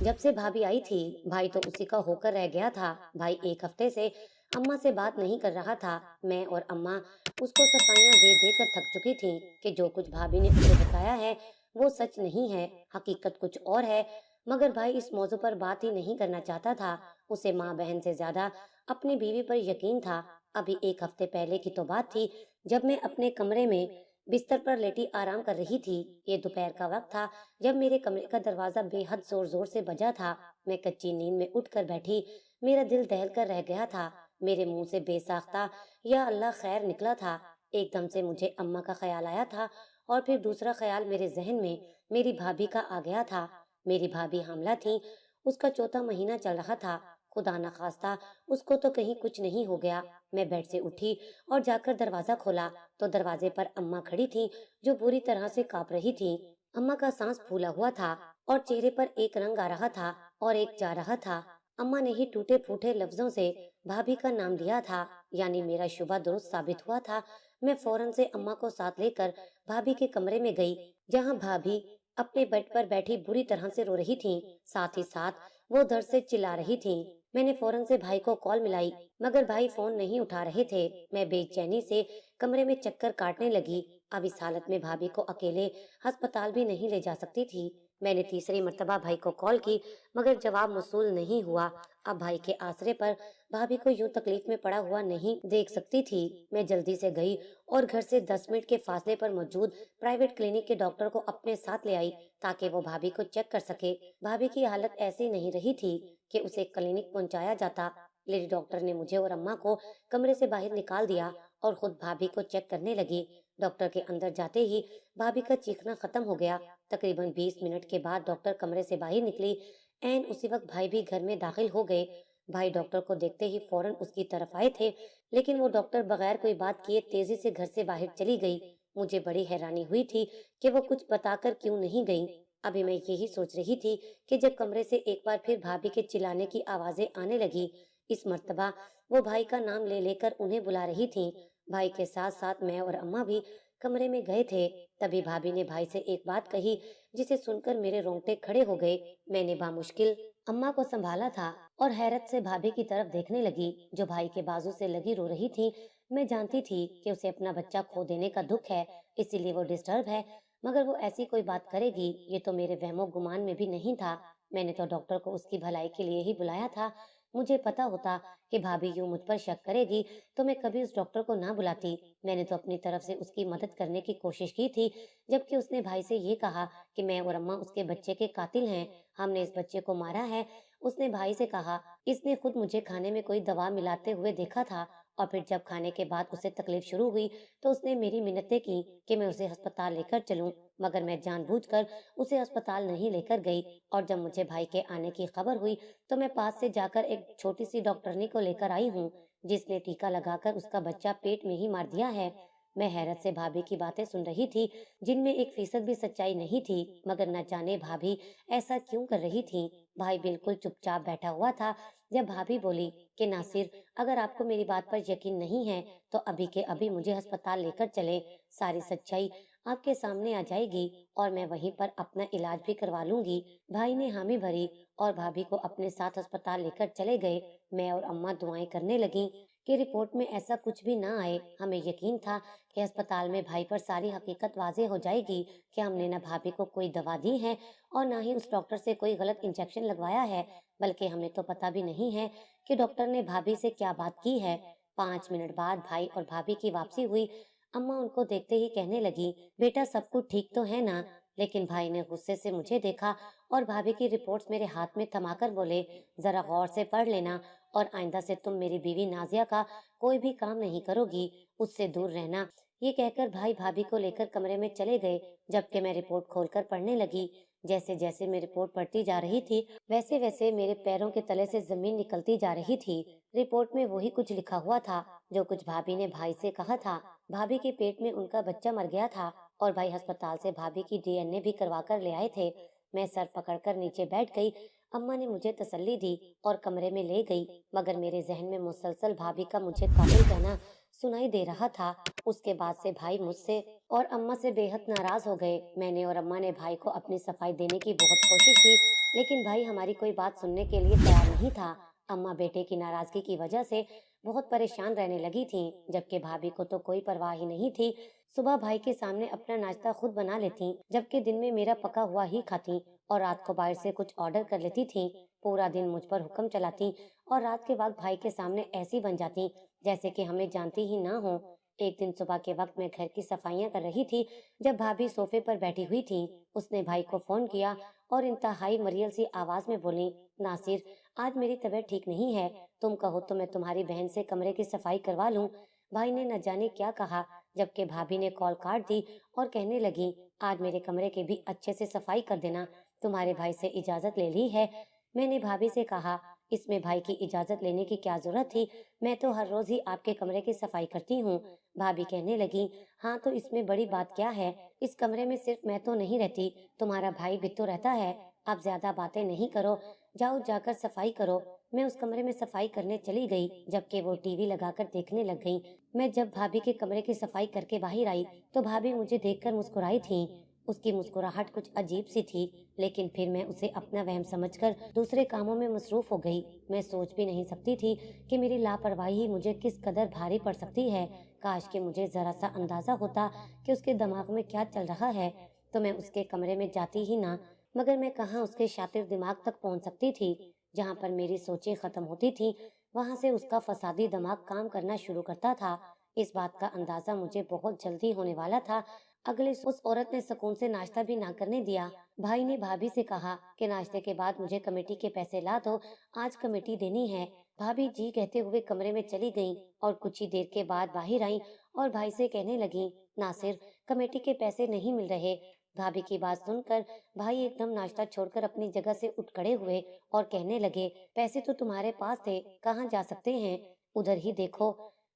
जब से भाभी आई थी, भाई तो उसी का होकर रह गया था। भाई एक हफ्ते से अम्मा से बात नहीं कर रहा था। मैं और अम्मा उसको सफाइयां दे दे कर थक चुकी थी कि जो कुछ भाभी ने उसे बताया है वो सच नहीं है, हकीकत कुछ और है। मगर भाई इस मौजू पर बात ही नहीं करना चाहता था। उसे माँ बहन से ज्यादा अपनी बीवी पर यकीन था। अभी एक हफ्ते पहले की तो बात थी, जब मैं अपने कमरे में बिस्तर पर लेटी आराम कर रही थी। ये दोपहर का वक्त था जब मेरे कमरे का दरवाजा बेहद जोर जोर से बजा था। मैं कच्ची नींद में उठकर बैठी, मेरा दिल दहल कर रह गया था। मेरे मुंह से बेसाख्ता या अल्लाह खैर निकला था। एकदम से मुझे अम्मा का ख्याल आया था और फिर दूसरा ख्याल मेरे जहन में मेरी भाभी का आ गया था। मेरी भाभी हामला थी, उसका चौथा महीना चल रहा था। खुदा न खास्ता उसको तो कहीं कुछ नहीं हो गया। मैं बेड से उठी और जाकर दरवाजा खोला तो दरवाजे पर अम्मा खड़ी थी, जो बुरी तरह से कांप रही थी। अम्मा का सांस फूला हुआ था और चेहरे पर एक रंग आ रहा था और एक जा रहा था। अम्मा ने ही टूटे फूटे लफ्जों से भाभी का नाम लिया था, यानी मेरा शुबा दुरुस्त साबित हुआ था। मैं फौरन से अम्मा को साथ लेकर भाभी के कमरे में गई, जहां भाभी अपने बेड पर बैठी बुरी तरह से रो रही थी। साथ ही साथ वो दर्द से चिल्ला रही थी। मैंने फौरन से भाई को कॉल मिलाई, मगर भाई फोन नहीं उठा रहे थे। मैं बेचैनी से कमरे में चक्कर काटने लगी। अब इस हालत में भाभी को अकेले अस्पताल भी नहीं ले जा सकती थी। मैंने तीसरी मर्तबा भाई को कॉल की, मगर जवाब मौसूल नहीं हुआ। अब भाई के आसरे पर भाभी को यूं तकलीफ में पड़ा हुआ नहीं देख सकती थी। मैं जल्दी से गई और घर से 10 मिनट के फासले पर मौजूद प्राइवेट क्लिनिक के डॉक्टर को अपने साथ ले आई, ताकि वो भाभी को चेक कर सके। भाभी की हालत ऐसी नहीं रही थी कि उसे क्लिनिक पहुंचाया जाता। लेडी डॉक्टर ने मुझे और अम्मा को कमरे से बाहर निकाल दिया और खुद भाभी को चेक करने लगी। डॉक्टर के अंदर जाते ही भाभी का चीखना खत्म हो गया। तकरीबन 20 मिनट के बाद डॉक्टर कमरे से बाहर निकली। एन उसी वक्त भाई भी घर में दाखिल हो गए। भाई डॉक्टर को देखते ही फौरन उसकी तरफ आए थे, लेकिन वो डॉक्टर बगैर कोई बात किए तेजी से घर से बाहर चली गई। मुझे बड़ी हैरानी हुई थी कि वो कुछ बताकर क्यों नहीं गई। अभी मैं यही सोच रही थी कि जब कमरे से एक बार फिर भाभी के चिल्लाने की आवाजें आने लगी। इस मर्तबा वो भाई का नाम ले लेकर उन्हें बुला रही थी। भाई के साथ साथ मैं और अम्मा भी कमरे में गए थे। तभी भाभी ने भाई से एक बात कही, जिसे सुनकर मेरे रोंगटे खड़े हो गए। मैंने बामुश्किल अम्मा को संभाला था और हैरत से भाभी की तरफ देखने लगी, जो भाई के बाजू से लगी रो रही थी। मैं जानती थी कि उसे अपना बच्चा खो देने का दुख है, इसीलिए वो डिस्टर्ब है, मगर वो ऐसी कोई बात करेगी ये तो मेरे वहमो गुमान में भी नहीं था। मैंने तो डॉक्टर को उसकी भलाई के लिए ही बुलाया था। मुझे पता होता कि भाभी यूं मुझ पर शक करेगी तो मैं कभी उस डॉक्टर को ना बुलाती। मैंने तो अपनी तरफ से उसकी मदद करने की कोशिश की थी, जबकि उसने भाई से ये कहा कि मैं और अम्मा उसके बच्चे के कातिल हैं, हमने इस बच्चे को मारा है। उसने भाई से कहा, इसने खुद मुझे खाने में कोई दवा मिलाते हुए देखा था और फिर जब खाने के बाद उसे तकलीफ शुरू हुई तो उसने मेरी मिन्नतें की कि मैं उसे अस्पताल लेकर चलूं, मगर मैं जानबूझकर उसे अस्पताल नहीं लेकर गई। और जब मुझे भाई के आने की खबर हुई तो मैं पास से जाकर एक छोटी सी डॉक्टरनी को लेकर आई हूँ, जिसने टीका लगाकर उसका बच्चा पेट में ही मार दिया है। मैं हैरत से भाभी की बातें सुन रही थी, जिनमें 1% भी सच्चाई नहीं थी, मगर न जाने भाभी ऐसा क्यों कर रही थी। भाई बिल्कुल चुपचाप बैठा हुआ था। जब भाभी बोली कि नासिर, अगर आपको मेरी बात पर यकीन नहीं है तो अभी के अभी मुझे अस्पताल लेकर चले, सारी सच्चाई आपके सामने आ जाएगी और मैं वहीं पर अपना इलाज भी करवा लूंगी। भाई ने हामी भरी और भाभी को अपने साथ अस्पताल लेकर चले गए। मैं और अम्मा दुआएं करने लगी कि रिपोर्ट में ऐसा कुछ भी ना आए। हमें यकीन था कि अस्पताल में भाई पर सारी हकीकत वाज़ेह हो जाएगी कि हमने न भाभी को कोई दवा दी है और ना ही उस डॉक्टर से कोई गलत इंजेक्शन लगवाया है, बल्कि हमें तो पता भी नहीं है कि डॉक्टर ने भाभी से क्या बात की है। 5 मिनट बाद भाई और भाभी की वापसी हुई। अम्मा उनको देखते ही कहने लगी, बेटा सब कुछ ठीक तो है ना? लेकिन भाई ने गुस्से से मुझे देखा और भाभी की रिपोर्ट्स मेरे हाथ में थमाकर बोले, जरा गौर से पढ़ लेना और आइंदा से तुम मेरी बीवी नाजिया का कोई भी काम नहीं करोगी, उससे दूर रहना। ये कहकर भाई भाभी को लेकर कमरे में चले गए, जबकि मैं रिपोर्ट खोलकर पढ़ने लगी। जैसे जैसे मैं रिपोर्ट पढ़ती जा रही थी, वैसे वैसे मेरे पैरों के तले से जमीन निकलती जा रही थी। रिपोर्ट में वही कुछ लिखा हुआ था जो कुछ भाभी ने भाई से कहा था। भाभी के पेट में उनका बच्चा मर गया था और भाई अस्पताल से भाभी की डीएनए भी करवा कर ले आए थे। मैं सर पकड़कर नीचे बैठ गई। अम्मा ने मुझे तसल्ली दी और कमरे में ले गई, मगर मेरे जहन में मुसलसल भाभी का मुझे काबिल कहना सुनाई दे रहा था। उसके बाद से भाई मुझसे और अम्मा से बेहद नाराज हो गए। मैंने और अम्मा ने भाई को अपनी सफाई देने की बहुत कोशिश की, लेकिन भाई हमारी कोई बात सुनने के लिए तैयार नहीं था। अम्मा बेटे की नाराजगी की वजह से बहुत परेशान रहने लगी थीं, जबकि भाभी को तो कोई परवाह ही नहीं थी। सुबह भाई के सामने अपना नाश्ता खुद बना लेती, जबकि दिन में मेरा पका हुआ ही खाती और रात को बाहर से कुछ ऑर्डर कर लेती थीं। पूरा दिन मुझ पर हुक्म चलाती और रात के वक्त भाई के सामने ऐसी बन जाती जैसे कि हमें जानती ही ना हो। एक दिन सुबह के वक्त मैं घर की सफाइयां कर रही थी, जब भाभी सोफे पर बैठी हुई थी। उसने भाई को फोन किया और इंतहाई मरियल सी आवाज में बोली, नासिर, आज मेरी तबीयत ठीक नहीं है, तुम कहो तो मैं तुम्हारी बहन से कमरे की सफाई करवा लूं। भाई ने न जाने क्या कहा, जबकि भाभी ने कॉल काट दी और कहने लगी, आज मेरे कमरे की भी अच्छे से सफाई कर देना, तुम्हारे भाई से इजाजत ले ली है। मैंने भाभी से कहा, इसमें भाई की इजाजत लेने की क्या जरूरत थी, मैं तो हर रोज ही आपके कमरे की सफाई करती हूँ। भाभी कहने लगी, हाँ तो इसमें बड़ी बात क्या है, इस कमरे में सिर्फ मैं तो नहीं रहती, तुम्हारा भाई भी तो रहता है। अब ज्यादा बातें नहीं करो, जाओ जाकर सफाई करो। मैं उस कमरे में सफाई करने चली गई, जबकि वो टीवी लगाकर देखने लग गई। मैं जब भाभी के कमरे की सफाई करके बाहर आई तो भाभी मुझे देखकर मुस्कुराई थी। उसकी मुस्कुराहट कुछ अजीब सी थी, लेकिन फिर मैं उसे अपना वहम समझकर दूसरे कामों में मसरूफ हो गई। मैं सोच भी नहीं सकती थी कि मेरी लापरवाही मुझे किस कदर भारी पड़ सकती है। काश कि मुझे जरा सा अंदाजा होता कि उसके दिमाग में क्या चल रहा है, तो मैं उसके कमरे में जाती ही ना। मगर मैं कहाँ उसके शातिर दिमाग तक पहुंच सकती थी। जहाँ पर मेरी सोचें खत्म होती थी, वहां से उसका फसादी दिमाग काम करना शुरू करता था। इस बात का अंदाजा मुझे बहुत जल्दी होने वाला था। अगले उस औरत ने सुकून से नाश्ता भी ना करने दिया। भाई ने भाभी से कहा कि नाश्ते के बाद मुझे कमेटी के पैसे ला दो, आज कमेटी देनी है। भाभी जी कहते हुए कमरे में चली गईं और कुछ ही देर के बाद बाहर आईं और भाई से कहने लगी, नासिर, कमेटी के पैसे नहीं मिल रहे। भाभी की बात सुनकर भाई एकदम नाश्ता छोड़कर अपनी जगह से उठ खड़े हुए और कहने लगे, पैसे तो तुम्हारे पास थे, कहाँ जा सकते हैं, उधर ही देखो,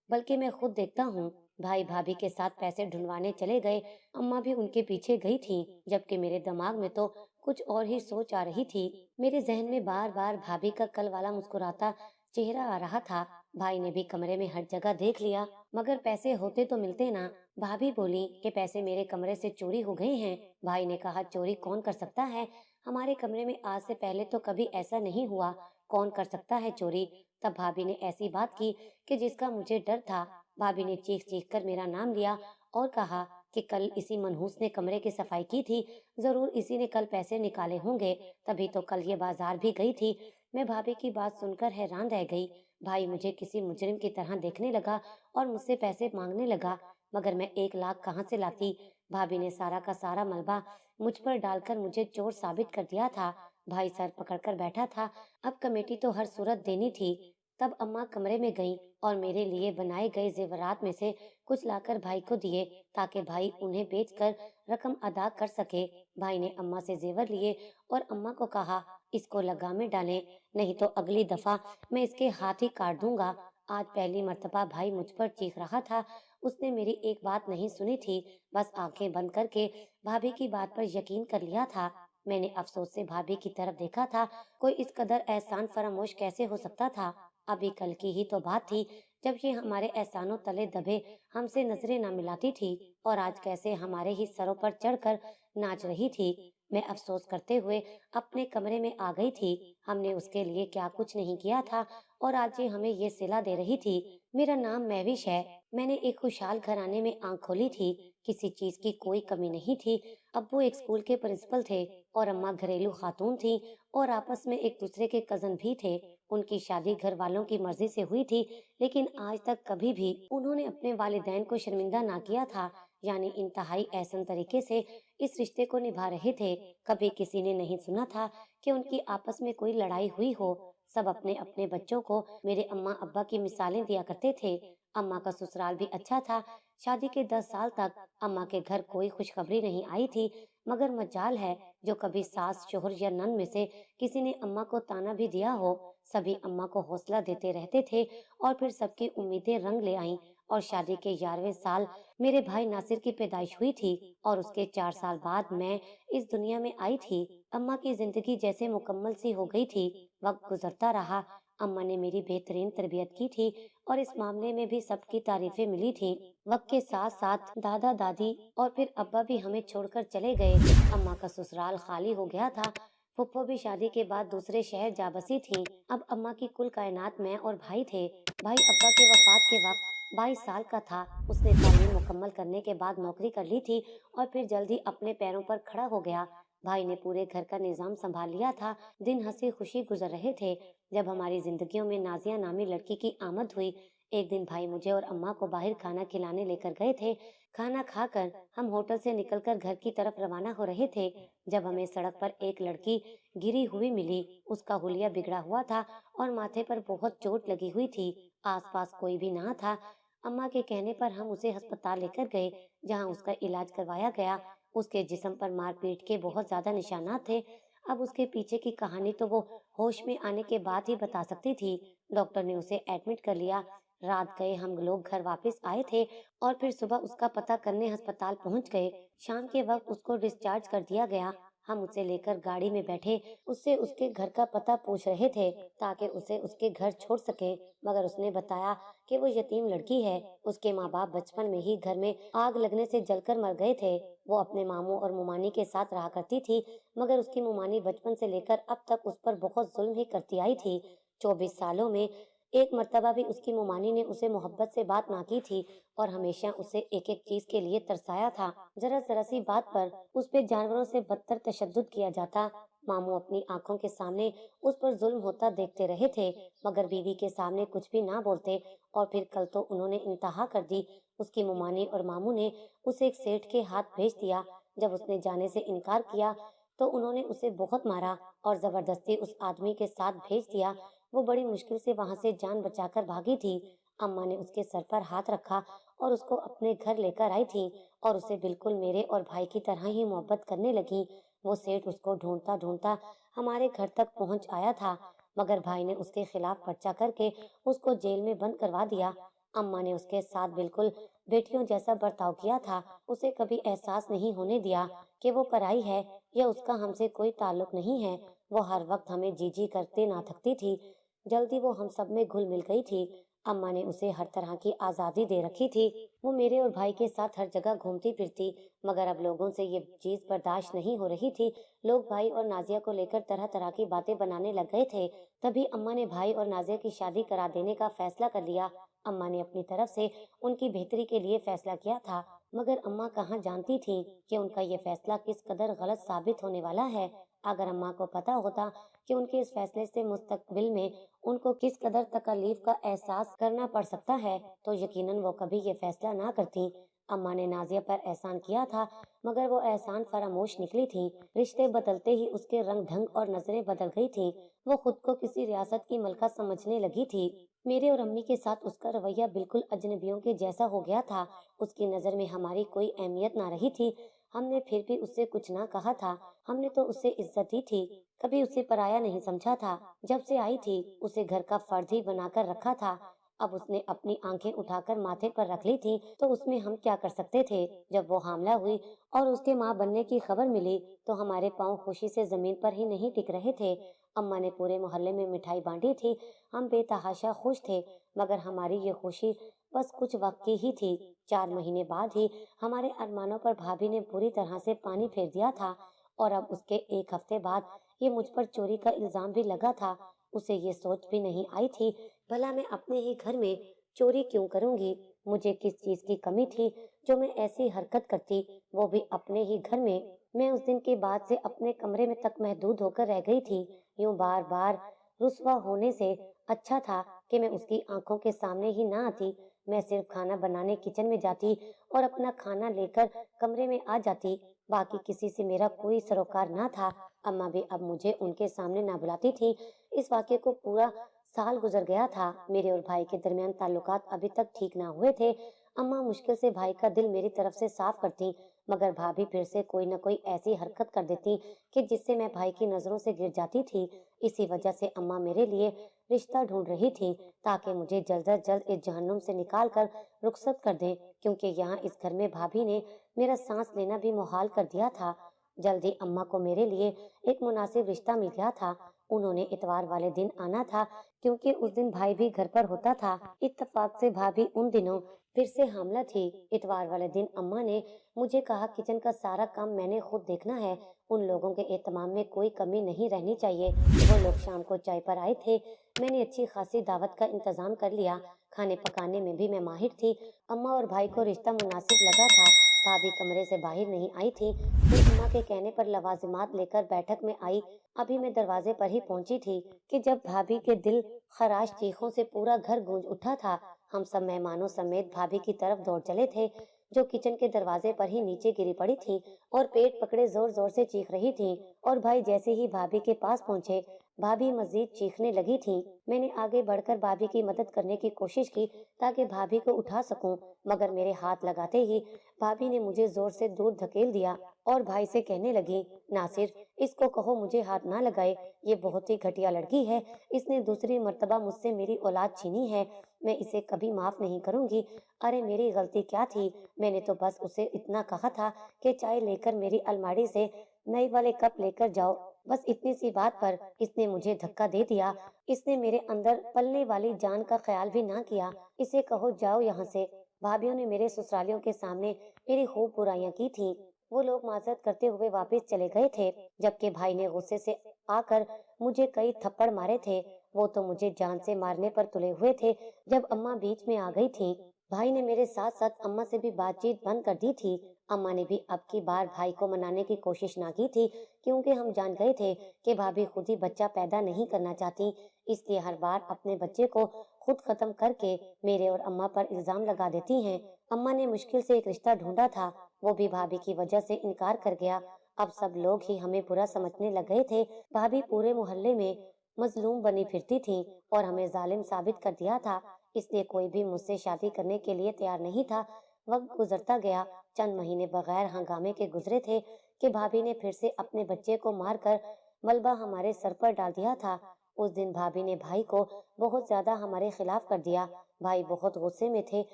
बल्कि मैं खुद देखता हूँ। भाई भाभी के साथ पैसे ढूंढवाने चले गए। अम्मा भी उनके पीछे गई थी, जबकि मेरे दिमाग में तो कुछ और ही सोच आ रही थी। मेरे जहन में बार बार भाभी का कल वाला मुस्कुराता चेहरा आ रहा था। भाई ने भी कमरे में हर जगह देख लिया, मगर पैसे होते तो मिलते ना। भाभी बोली कि पैसे मेरे कमरे से चोरी हो गए हैं। भाई ने कहा, चोरी कौन कर सकता है, हमारे कमरे में आज से पहले तो कभी ऐसा नहीं हुआ, कौन कर सकता है चोरी। तब भाभी ने ऐसी बात की कि जिसका मुझे डर था। भाभी ने चीख चीख कर मेरा नाम लिया और कहा कि कल इसी मनहूस ने कमरे की सफाई की थी, जरूर इसी ने कल पैसे निकाले होंगे, तभी तो कल ये बाजार भी गई थी। मैं भाभी की बात सुनकर हैरान रह गई। भाई मुझे किसी मुजरिम की तरह देखने लगा और मुझसे पैसे मांगने लगा, मगर मैं 1 लाख कहाँ से लाती। भाभी ने सारा का सारा मलबा मुझ पर डालकर मुझे चोर साबित कर दिया था। भाई सर पकड़कर बैठा था। अब कमेटी तो हर सूरत देनी थी। तब अम्मा कमरे में गईं और मेरे लिए बनाए गए जेवरात में से कुछ लाकर भाई को दिए, ताकि भाई उन्हें बेचकर रकम अदा कर सके। भाई ने अम्मा से जेवर लिए और अम्मा को कहा, इसको लगा में डालें, नहीं तो अगली दफा मैं इसके हाथ ही काट दूंगा। आज पहली मर्तबा भाई मुझ पर चीख रहा था। उसने मेरी एक बात नहीं सुनी थी, बस आंखें बंद करके भाभी की बात पर यकीन कर लिया था। मैंने अफसोस से भाभी की तरफ देखा था। कोई इस कदर एहसान फरामोश कैसे हो सकता था। अभी कल की ही तो बात थी जब ये हमारे एहसानों तले दबे हमसे नजरें न मिलाती थी, और आज कैसे हमारे ही सरों पर चढ़कर नाच रही थी। मैं अफसोस करते हुए अपने कमरे में आ गई थी। हमने उसके लिए क्या कुछ नहीं किया था, और आज ये हमें ये सिला दे रही थी। मेरा नाम महविश है। मैंने एक खुशहाल घराने में आंख खोली थी। किसी चीज की कोई कमी नहीं थी। अब्बू एक स्कूल के प्रिंसिपल थे और अम्मा घरेलू खातून थी, और आपस में एक दूसरे के कजन भी थे। उनकी शादी घर वालों की मर्जी से हुई थी, लेकिन आज तक कभी भी उन्होंने अपने वालिदैन को शर्मिंदा ना किया था। यानी इंतहाई एहसन तरीके से इस रिश्ते को निभा रहे थे। कभी किसी ने नहीं सुना था कि उनकी आपस में कोई लड़ाई हुई हो। सब अपने अपने बच्चों को मेरे अम्मा अब्बा की मिसालें दिया करते थे। अम्मा का ससुराल भी अच्छा था। शादी के 10 साल तक अम्मा के घर कोई खुशखबरी नहीं आई थी, मगर मजाल है जो कभी सास शोहर या नन में से किसी ने अम्मा को ताना भी दिया हो। सभी अम्मा को हौसला देते रहते थे, और फिर सबकी उम्मीदें रंग ले आईं। और शादी के 11वें साल मेरे भाई नासिर की पैदाइश हुई थी, और उसके 4 साल बाद मैं इस दुनिया में आई थी। अम्मा की जिंदगी जैसे मुकम्मल सी हो गई थी। वक्त गुजरता रहा। अम्मा ने मेरी बेहतरीन तरबियत की थी और इस मामले में भी सबकी तारीफें मिली थी। वक्त के साथ साथ दादा दादी और फिर अब्बा भी हमें छोड़कर चले गए। अम्मा का ससुराल खाली हो गया था। फुप्पो भी शादी के बाद दूसरे शहर जा बसी थी। अब अम्मा की कुल कायनात मैं और भाई थे। भाई अब्बा के वफात के वक्त 22 साल का था। उसने तालीम मुकम्मल करने के बाद नौकरी कर ली थी और फिर जल्दी अपने पैरों पर खड़ा हो गया। भाई ने पूरे घर का निजाम संभाल लिया था। दिन हंसी खुशी गुजर रहे थे जब हमारी जिंदगियों में नाजिया नामी लड़की की आमद हुई। एक दिन भाई मुझे और अम्मा को बाहर खाना खिलाने लेकर गए थे। खाना खाकर हम होटल से निकलकर घर की तरफ रवाना हो रहे थे जब हमें सड़क पर एक लड़की गिरी हुई मिली। उसका हुलिया बिगड़ा हुआ था और माथे पर बहुत चोट लगी हुई थी। आसपास कोई भी ना था। अम्मा के कहने पर हम उसे अस्पताल लेकर गए जहां उसका इलाज करवाया गया। उसके जिस्म पर मारपीट के बहुत ज्यादा निशानात थे। अब उसके पीछे की कहानी तो वो होश में आने के बाद ही बता सकती थी। डॉक्टर ने उसे एडमिट कर लिया। रात गए हम लोग घर वापस आए थे और फिर सुबह उसका पता करने अस्पताल पहुंच गए। शाम के वक्त उसको डिस्चार्ज कर दिया गया। हम उसे लेकर गाड़ी में बैठे उससे उसके घर का पता पूछ रहे थे ताकि उसे उसके घर छोड़ सके, मगर उसने बताया कि वो यतीम लड़की है। उसके माँ बाप बचपन में ही घर में आग लगने से जलकर मर गए थे। वो अपने मामू और मुमानी के साथ रहा करती थी, मगर उसकी मुमानी बचपन से लेकर अब तक उस पर बहुत जुल्म ही करती आई थी। 24 सालों में एक मर्तबा भी उसकी मुमानी ने उसे मोहब्बत से बात ना की थी और हमेशा उसे एक एक चीज के लिए तरसाया था। जरा जरा सी बात पर उस पे जानवरों से बदतर तशद्दुद किया जाता। मामू अपनी आंखों के सामने उस पर जुल्म होता देखते रहे थे, मगर बीवी के सामने कुछ भी ना बोलते। और फिर कल तो उन्होंने इंतहा कर दी। उसकी मुमानी और मामू ने उसे एक सेठ के हाथ भेज दिया। जब उसने जाने से इनकार किया तो उन्होंने उसे बहुत मारा और जबरदस्ती उस आदमी के साथ भेज दिया। वो बड़ी मुश्किल से वहां से जान बचाकर भागी थी। अम्मा ने उसके सर पर हाथ रखा और उसको अपने घर लेकर आई थी और उसे बिल्कुल मेरे और भाई की तरह ही मोहब्बत करने लगी। वो सेठ उसको ढूंढता ढूंढता हमारे घर तक पहुंच आया था, मगर भाई ने उसके खिलाफ पर्चा करके उसको जेल में बंद करवा दिया। अम्मा ने उसके साथ बिल्कुल बेटियों जैसा बर्ताव किया था। उसे कभी एहसास नहीं होने दिया कि वो पराई है या उसका हमसे कोई ताल्लुक नहीं है। वो हर वक्त हमें जी जी करते ना थकती थी। जल्दी वो हम सब में घुल मिल गई थी। अम्मा ने उसे हर तरह की आजादी दे रखी थी। वो मेरे और भाई के साथ हर जगह घूमती फिरती, मगर अब लोगों से ये चीज बर्दाश्त नहीं हो रही थी। लोग भाई और नाजिया को लेकर तरह तरह की बातें बनाने लग गए थे। तभी अम्मा ने भाई और नाजिया की शादी करा देने का फैसला कर लिया। अम्मा ने अपनी तरफ से उनकी बेहतरी के लिए फैसला किया था, मगर अम्मा कहाँ जानती थी कि उनका ये फैसला किस कदर गलत साबित होने वाला है। अगर अम्मा को पता होता कि उनके इस फैसले से मुस्तकबिल में उनको किस कदर तकलीफ का एहसास करना पड़ सकता है, तो यकीनन वो कभी ये फैसला ना करती। अम्मा ने नाजिया पर एहसान किया था, मगर वो एहसान फरामोश निकली थी। रिश्ते बदलते ही उसके रंग ढंग और नजरें बदल गई थी। वो खुद को किसी रियासत की मलका समझने लगी थी। मेरे और अम्मी के साथ उसका रवैया बिल्कुल अजनबियों के जैसा हो गया था। उसकी नजर में हमारी कोई अहमियत ना रही थी। हमने फिर भी उससे कुछ ना कहा था। हमने तो उससे इज्जत दी थी, कभी उसे पराया नहीं समझा था। जब से आई थी उसे घर का फर्द ही बनाकर रखा था। अब उसने अपनी आंखें उठाकर माथे पर रख ली थी तो उसमें हम क्या कर सकते थे। जब वो हामला हुई और उसके माँ बनने की खबर मिली तो हमारे पाँव खुशी से जमीन पर ही नहीं टिक रहे थे। अम्मा ने पूरे मोहल्ले में मिठाई बांटी थी। हम बेतहाशा खुश थे, मगर हमारी ये खुशी बस कुछ वक्त की ही थी। 4 महीने बाद ही हमारे अरमानों पर भाभी ने पूरी तरह से पानी फेर दिया था और अब उसके एक हफ्ते बाद ये मुझ पर चोरी का इल्जाम भी लगा था। उसे ये सोच भी नहीं आई थी भला मैं अपने ही घर में चोरी क्यों करूंगी। मुझे किस चीज की कमी थी जो मैं ऐसी हरकत करती, वो भी अपने ही घर में। मैं उस दिन के बाद से अपने कमरे में तक महदूद होकर रह गई थी। यूं बार बार रुस्वा होने से अच्छा था कि मैं उसकी आंखों के सामने ही ना आती। मैं सिर्फ खाना बनाने किचन में जाती और अपना खाना लेकर कमरे में आ जाती। बाकी किसी से मेरा कोई सरोकार ना था। अम्मा भी अब मुझे उनके सामने ना बुलाती थी। इस वाक्य को पूरा साल गुजर गया था। मेरे और भाई के दरमियान ताल्लुकात अभी तक ठीक ना हुए थे। अम्मा मुश्किल से भाई का दिल मेरी तरफ से साफ करती, मगर भाभी फिर से कोई न कोई ऐसी हरकत कर देती कि जिससे मैं भाई की नजरों से गिर जाती थी। इसी वजह से अम्मा मेरे लिए रिश्ता ढूंढ रही थी ताकि मुझे जल्द अज जल्द इस जहन्नुम से निकाल कर रुखसत कर दें, क्योंकि यहाँ इस घर में भाभी ने मेरा सांस लेना भी मुहाल कर दिया था। जल्दी अम्मा को मेरे लिए एक मुनासिब रिश्ता मिल गया था। उन्होंने इतवार वाले दिन आना था क्योंकि उस दिन भाई भी घर पर होता था। इत्तेफाक से भाभी उन दिनों फिर से हामला थी। इतवार वाले दिन अम्मा ने मुझे कहा किचन का सारा काम मैंने खुद देखना है। उन लोगों के एहतमाम में कोई कमी नहीं रहनी चाहिए। वो लोग शाम को चाय पर आए थे। मैंने अच्छी खासी दावत का इंतजाम कर लिया। खाने पकाने में भी मैं माहिर थी। अम्मा और भाई को रिश्ता मुनासिब लगा था। भाभी कमरे से बाहर नहीं आई थी। फिर अम्मा के कहने पर लवाजिमात लेकर बैठक में आई। अभी मैं दरवाजे पर ही पहुंची थी कि जब भाभी के दिल खराश चीखों से पूरा घर गूंज उठा था। हम सब मेहमानों समेत भाभी की तरफ दौड़ चले थे, जो किचन के दरवाजे पर ही नीचे गिरी पड़ी थी और पेट पकड़े जोर जोर से चीख रही थी। और भाई जैसे ही भाभी के पास पहुंचे, भाभी मजीद चीखने लगी थी। मैंने आगे बढ़कर भाभी की मदद करने की कोशिश की ताकि भाभी को उठा सकूं, मगर मेरे हाथ लगाते ही भाभी ने मुझे जोर से दूर धकेल दिया और भाई से कहने लगी, नासिर, इसको कहो मुझे हाथ ना लगाए। ये बहुत ही घटिया लड़की है। इसने दूसरी मर्तबा मुझसे मेरी औलाद छीनी है। मैं इसे कभी माफ नहीं करूंगी। अरे मेरी गलती क्या थी? मैंने तो बस उसे इतना कहा था कि चाय लेकर मेरी अलमारी से नए वाले कप लेकर जाओ। बस इतनी सी बात पर इसने मुझे धक्का दे दिया। इसने मेरे अंदर पलने वाली जान का ख्याल भी ना किया। इसे कहो जाओ यहाँ से। भाभीियों ने मेरे ससुरालियों के सामने मेरी खूब बुराइयां की थी। वो लोग माजरत करते हुए वापस चले गए थे, जबकि भाई ने गुस्से से आकर मुझे कई थप्पड़ मारे थे। वो तो मुझे जान से मारने पर तुले हुए थे जब अम्मा बीच में आ गई थी। भाई ने मेरे साथ साथ अम्मा से भी बातचीत बंद कर दी थी। अम्मा ने भी अब की बार भाई को मनाने की कोशिश ना की थी, क्योंकि हम जान गए थे कि भाभी खुद ही बच्चा पैदा नहीं करना चाहती। इसलिए हर बार अपने बच्चे को खुद खत्म करके मेरे और अम्मा पर इल्जाम लगा देती हैं। अम्मा ने मुश्किल से एक रिश्ता ढूंढा था, वो भी भाभी की वजह से इनकार कर गया। अब सब लोग ही हमें बुरा समझने लग गए थे। भाभी पूरे मोहल्ले में मजलूम बनी फिरती थी और हमें जालिम साबित कर दिया था। इसलिए कोई भी मुझसे शादी करने के लिए तैयार नहीं था। वक्त गुजरता गया। चंद महीने बगैर हंगामे के गुजरे थे कि भाभी ने फिर से अपने बच्चे को मारकर मलबा हमारे सर पर डाल दिया था। उस दिन भाभी ने भाई को बहुत ज्यादा हमारे खिलाफ कर दिया। भाई बहुत गुस्से में थे।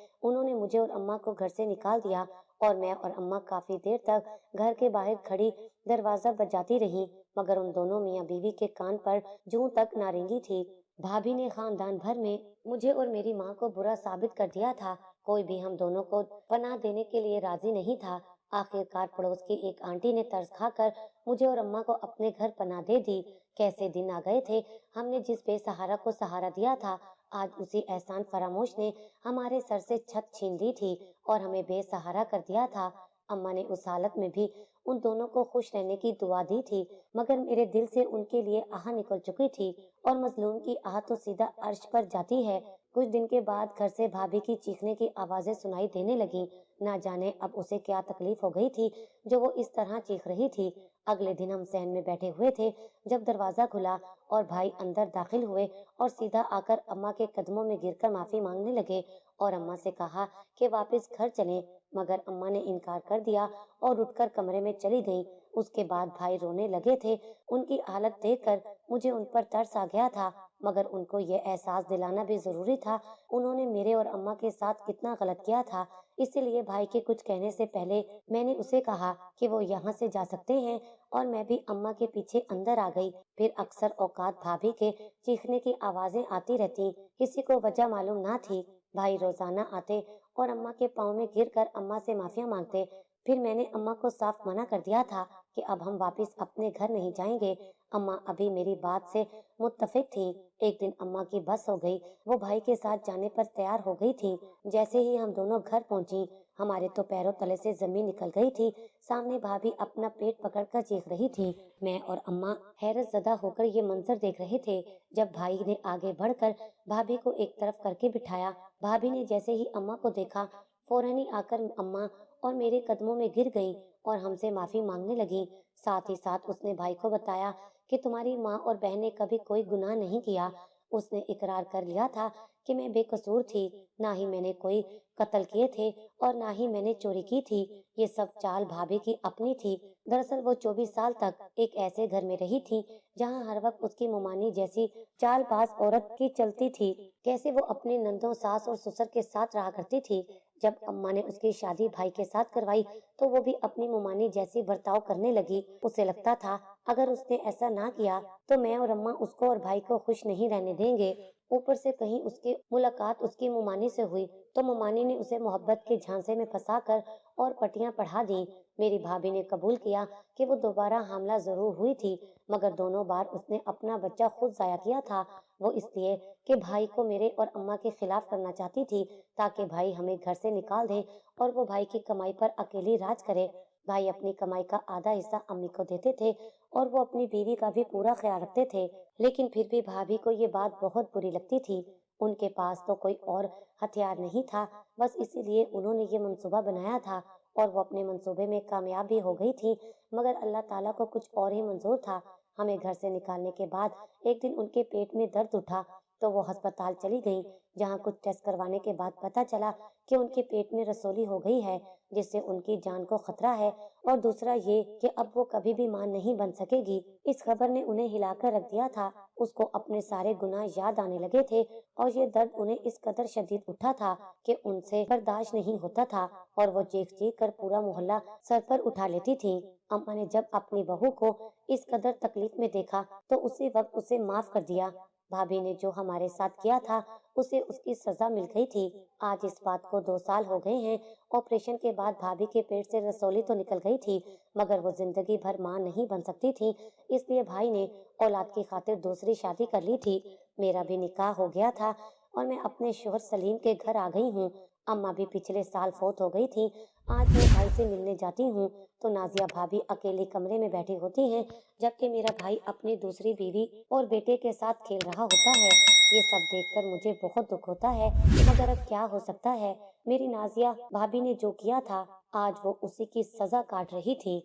उन्होंने मुझे और अम्मा को घर से निकाल दिया और मैं और अम्मा काफी देर तक घर के बाहर खड़ी दरवाजा बजाती रही, मगर उन दोनों मियाँ बीवी के कान पर जूं तक ना रेंगी थी। भाभी ने खानदान भर में मुझे और मेरी माँ को बुरा साबित कर दिया था। कोई भी हम दोनों को पनाह देने के लिए राजी नहीं था। आखिरकार पड़ोस की एक आंटी ने तरस खाकर मुझे और अम्मा को अपने घर पनाह दे दी। कैसे दिन आ गए थे। हमने जिस बेसहारा को सहारा दिया था, आज उसी एहसान फरामोश ने हमारे सर से छत छीन ली थी और हमें बेसहारा कर दिया था। अम्मा ने उस हालत में भी उन दोनों को खुश रहने की दुआ दी थी, मगर मेरे दिल से उनके लिए आह निकल चुकी थी और मजलूम की आह तो सीधा अर्श पर जाती है। कुछ दिन के बाद घर से भाभी की चीखने की आवाजें सुनाई देने लगी। ना जाने अब उसे क्या तकलीफ हो गई थी जो वो इस तरह चीख रही थी। अगले दिन हम सहन में बैठे हुए थे जब दरवाजा खुला और भाई अंदर दाखिल हुए और सीधा आकर अम्मा के कदमों में गिरकर माफी मांगने लगे और अम्मा से कहा कि वापस घर चलें, मगर अम्मा ने इनकार कर दिया और उठकर कमरे में चली गई। उसके बाद भाई रोने लगे थे। उनकी हालत देखकर मुझे उन पर तरस आ गया था, मगर उनको ये एहसास दिलाना भी जरूरी था उन्होंने मेरे और अम्मा के साथ कितना गलत किया था। इसीलिए भाई के कुछ कहने से पहले मैंने उसे कहा कि वो यहाँ से जा सकते हैं और मैं भी अम्मा के पीछे अंदर आ गई। फिर अक्सर औकात भाभी के चीखने की आवाजें आती रहती। किसी को वजह मालूम ना थी। भाई रोजाना आते और अम्मा के पाँव में गिरकर अम्मा से माफिया मांगते। फिर मैंने अम्मा को साफ मना कर दिया था कि अब हम वापस अपने घर नहीं जाएंगे। अम्मा अभी मेरी बात से मुत्तफिक थी। एक दिन अम्मा की बस हो गई। वो भाई के साथ जाने पर तैयार हो गई थी। जैसे ही हम दोनों घर पहुंची, हमारे तो पैरों तले से जमीन निकल गई थी। सामने भाभी अपना पेट पकड़कर चीख रही थी। मैं और अम्मा हैरत ज़दा होकर ये मंजर देख रहे थे। जब भाई ने आगे बढ़कर भाभी को एक तरफ करके बिठाया, भाभी ने जैसे ही अम्मा को देखा, फौरन ही आकर अम्मा और मेरे कदमों में गिर गई और हमसे माफी मांगने लगी। साथ ही साथ उसने भाई को बताया कि तुम्हारी माँ और बहन ने कभी कोई गुनाह नहीं किया। उसने इकरार कर लिया था कि मैं बेकसूर थी। ना ही मैंने कोई कत्ल किए थे और ना ही मैंने चोरी की थी। ये सब चाल भाभी की अपनी थी। दरअसल वो 24 साल तक एक ऐसे घर में रही थी जहाँ हर वक्त उसकी मुमानी जैसी चालबाज औरत की चलती थी। कैसे वो अपने नंदों, सास और ससुर के साथ रहा करती थी, जब अम्मा ने उसकी शादी भाई के साथ करवाई तो वो भी अपनी मुमानी जैसी बर्ताव करने लगी। उसे लगता था अगर उसने ऐसा ना किया तो मैं और अम्मा उसको और भाई को खुश नहीं रहने देंगे। ऊपर से कहीं उसकी मुलाकात उसकी मुमानी से हुई तो मुमानी ने उसे मोहब्बत के झांसे में फंसाकर और पटियां पढ़ा दी। मेरी भाभी ने कबूल किया कि वो दोबारा हामला जरूर हुई थी, मगर दोनों बार उसने अपना बच्चा खुद जाया किया था। वो इसलिए कि भाई को मेरे और अम्मा के खिलाफ करना चाहती थी, ताकि भाई हमें घर से निकाल दे और वो भाई की कमाई पर अकेली राज करे। भाई अपनी कमाई का आधा हिस्सा अम्मी को देते थे और वो अपनी बीवी का भी पूरा ख्याल रखते थे। लेकिन फिर भी भाभी को ये बात बहुत बुरी लगती थी। उनके पास तो कोई और हथियार नहीं था, बस इसीलिए उन्होंने ये मंसूबा बनाया था और वो अपने मंसूबे में कामयाब भी हो गई थी। मगर अल्लाह ताला को कुछ और ही मंजूर था। हमें घर से निकालने के बाद एक दिन उनके पेट में दर्द उठा तो वो अस्पताल चली गई, जहाँ कुछ टेस्ट करवाने के बाद पता चला कि उनके पेट में रसोली हो गई है, जिससे उनकी जान को खतरा है। और दूसरा ये कि अब वो कभी भी मां नहीं बन सकेगी। इस खबर ने उन्हें हिलाकर रख दिया था। उसको अपने सारे गुनाह याद आने लगे थे और ये दर्द उन्हें इस कदर शदीद उठा था कि उनसे बर्दाश्त नहीं होता था और वो चीख चीख कर पूरा मोहल्ला सर पर उठा लेती थी। अम्मा ने जब अपनी बहू को इस कदर तकलीफ में देखा तो उसी वक्त उसे माफ कर दिया। भाभी ने जो हमारे साथ किया था उसे उसकी सजा मिल गई थी। आज इस बात को 2 साल हो गए हैं। ऑपरेशन के बाद भाभी के पेट से रसोली तो निकल गई थी, मगर वो जिंदगी भर मां नहीं बन सकती थी। इसलिए भाई ने औलाद की खातिर दूसरी शादी कर ली थी। मेरा भी निकाह हो गया था और मैं अपने शोहर सलीम के घर आ गई हूँ। अम्मा भी पिछले साल फौत हो गई थी। आज मैं भाई से मिलने जाती हूँ तो नाजिया भाभी अकेले कमरे में बैठी होती हैं, जबकि मेरा भाई अपनी दूसरी बीवी और बेटे के साथ खेल रहा होता है। ये सब देखकर मुझे बहुत दुख होता है, मगर अब क्या हो सकता है। मेरी नाजिया भाभी ने जो किया था आज वो उसी की सजा काट रही थी।